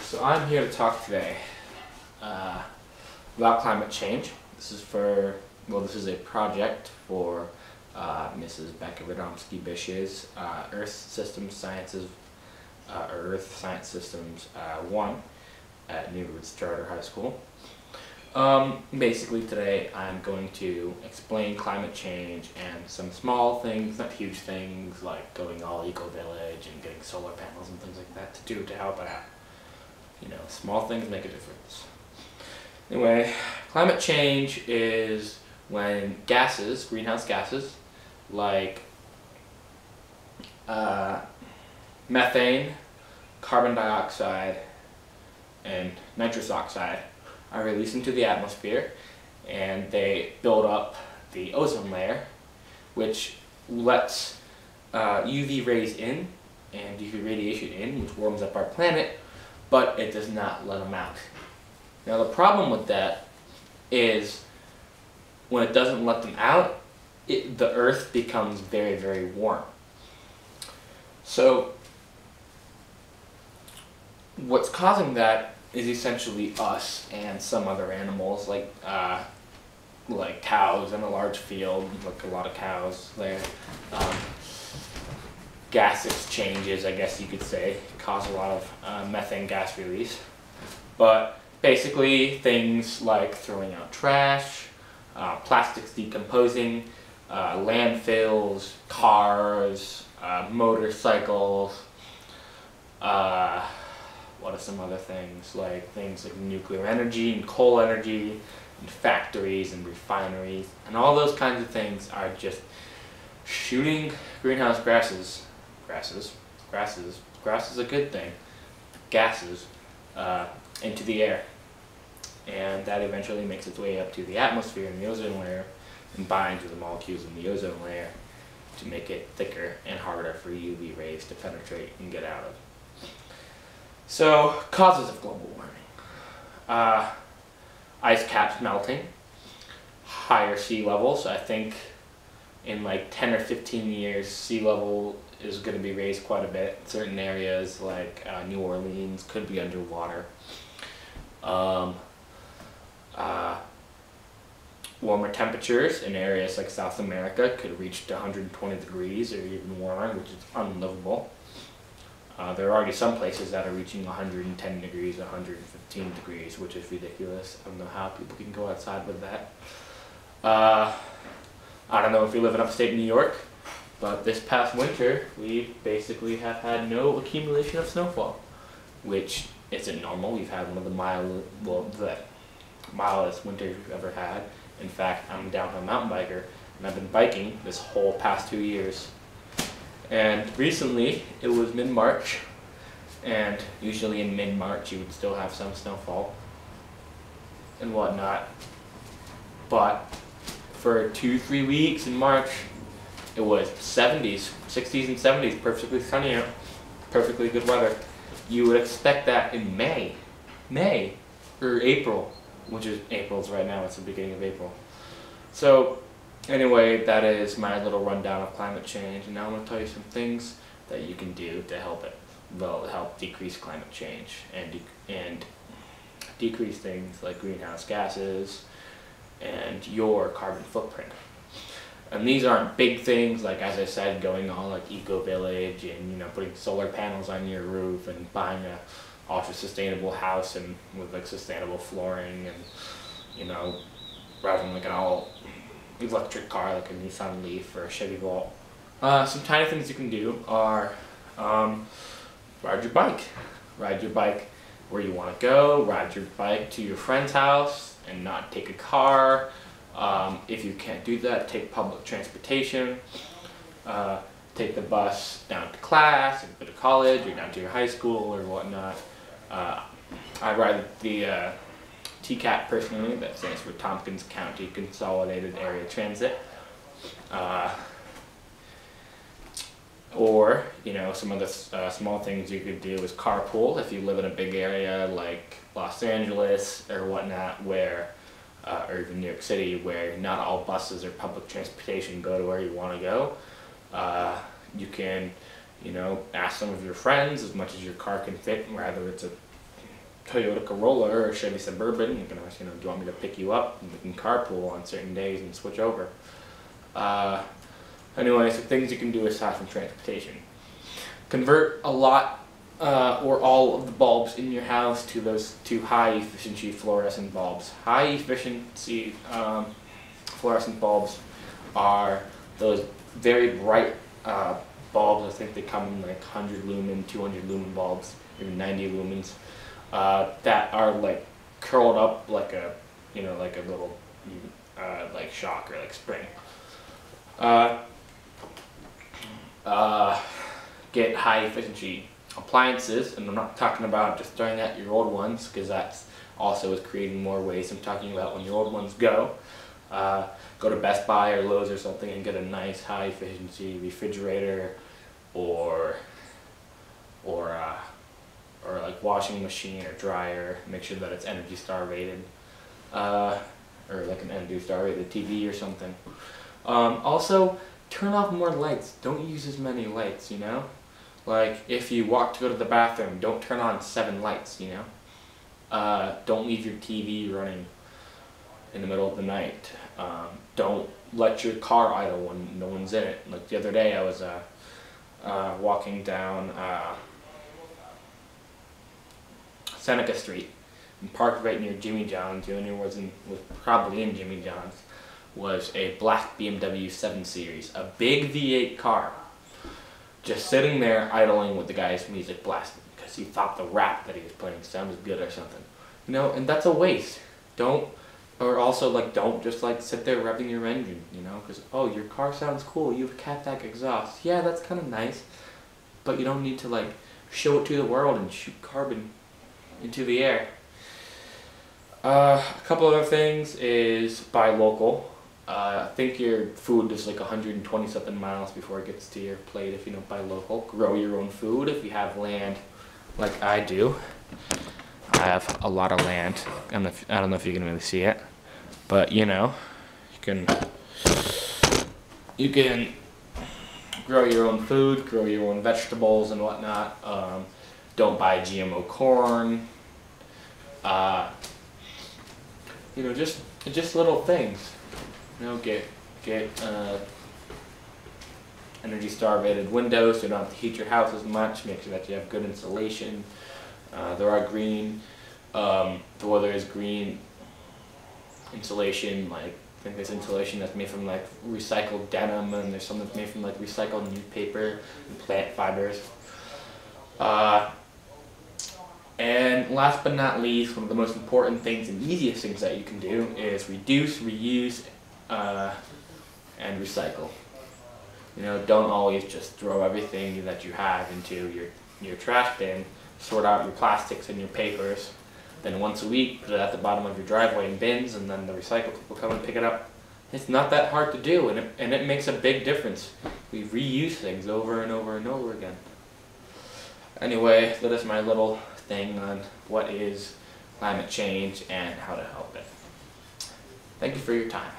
So I'm here to talk today about climate change. This is a project for Mrs. Becca RB Youtube, Earth Science Systems 1 at New Roots Charter High School. Basically today I'm going to explain climate change and some small things, not huge things, like going all eco-village and getting solar panels and things like that to help out. You know, small things make a difference. Anyway, climate change is when gases, greenhouse gases, like methane, carbon dioxide, and nitrous oxide are released into the atmosphere, and they build up the ozone layer, which lets UV rays in and UV radiation in, which warms up our planet, but it does not let them out. Now the problem with that is when it doesn't let them out, the Earth becomes very, very warm. So what's causing that is essentially us and some other animals, like cows in a large field, like a lot of cows there. Gas exchanges, I guess you could say, cause a lot of methane gas release. But basically things like throwing out trash, plastics decomposing, landfills, cars, motorcycles, what are some other things? Things like nuclear energy and coal energy and factories and refineries and all those kinds of things are just shooting greenhouse grass is a good thing, gases, into the air. And that eventually makes its way up to the atmosphere and the ozone layer and binds with the molecules in the ozone layer to make it thicker and harder for UV rays to penetrate and get out of. So, causes of global warming. Ice caps melting, higher sea levels. I think in like 10 or 15 years, sea level is going to be raised quite a bit. Certain areas like New Orleans could be underwater. Warmer temperatures in areas like South America could reach to 120 degrees or even warmer, which is unlivable. There are already some places that are reaching 110 degrees, 115 degrees, which is ridiculous. I don't know how people can go outside with that. I don't know if you live in upstate New York, but this past winter we basically have had no accumulation of snowfall, which isn't normal. We've had one of the mildest winters we've ever had. In fact, I'm a downhill mountain biker, and I've been biking this whole past 2 years. And recently, it was mid-March, and usually in mid-March you would still have some snowfall and whatnot. But for 2-3 weeks in March, it was 60s and 70s, perfectly sunny out, perfectly good weather. You would expect that in May or April, which is April's right now, it's the beginning of April. So anyway, that is my little rundown of climate change, and now I'm going to tell you some things that you can do to help decrease climate change and decrease things like greenhouse gases and your carbon footprint. And these aren't big things, like, as I said, going all like eco-village and, putting solar panels on your roof and buying a ultra sustainable house and with like sustainable flooring and, driving like an all electric car like a Nissan Leaf or a Chevy Volt. Some tiny things you can do are ride your bike. Ride your bike where you want to go. Ride your bike to your friend's house and not take a car. If you can't do that, take public transportation. Take the bus down to class, and go to college, or down to your high school or whatnot. I ride the TCAT personally, that stands for Tompkins County Consolidated Area Transit. Or, some other small things you could do is carpool if you live in a big area like Los Angeles or whatnot, where, or even New York City, where not all buses or public transportation go to where you want to go. You can, ask some of your friends as much as your car can fit, whether it's a Toyota Corolla or a Chevy Suburban, you can ask, do you want me to pick you up? And we can carpool on certain days and switch over. Anyway, so things you can do aside from transportation. Convert a lot or all of the bulbs in your house to high efficiency fluorescent bulbs. High efficiency fluorescent bulbs are those very bright bulbs. I think they come in like 100 lumen, 200 lumen bulbs, even 90 lumens, that are like curled up like a, like a little like shock or like spring. Get high efficiency appliances, and I'm not talking about just throwing out your old ones, because that's also is creating more waste. I'm talking about when your old ones go to Best Buy or Lowe's or something and get a nice high efficiency refrigerator or like washing machine or dryer. Make sure that it's Energy Star rated, or like an Energy Star rated TV or something. Also, turn off more lights. Don't use as many lights, Like, if you walk to go to the bathroom, don't turn on 7 lights, Don't leave your TV running in the middle of the night. Don't let your car idle when no one's in it. Like the other day, I was walking down Seneca Street and parked right near Jimmy John's. The owner was probably in Jimmy John's. Was a black BMW 7 Series, a big V8 car, just sitting there idling with the guy's music blasting because he thought the rap that he was playing sounded good or something, and that's a waste. Don't just like sit there revving your engine, because oh, your car sounds cool, you have catback exhaust, yeah, that's kind of nice, but you don't need to like show it to the world and shoot carbon into the air. A couple other things is buy local. I think your food is like 120 something miles before it gets to your plate if you don't buy local. Grow your own food if you have land like I do. I have a lot of land. I don't know if you can really see it, but you can grow your own food, grow your own vegetables and whatnot. Don't buy GMO corn. Just little things. Get Energy Star rated windows so you don't have to heat your house as much. Make sure that you have good insulation. There are green, the weather is green insulation. Like, I think there's insulation that's made from like recycled denim, and there's some that's made from like recycled newspaper and plant fibers. And last but not least, one of the most important things and easiest things that you can do is reduce, reuse, and recycle. Don't always just throw everything that you have into your trash bin. Sort out your plastics and your papers. Then once a week, put it at the bottom of your driveway in bins, and then the recycle people come and pick it up. It's not that hard to do, and it makes a big difference. We reuse things over and over and over again. Anyway, that is my little thing on what is climate change and how to help it. Thank you for your time.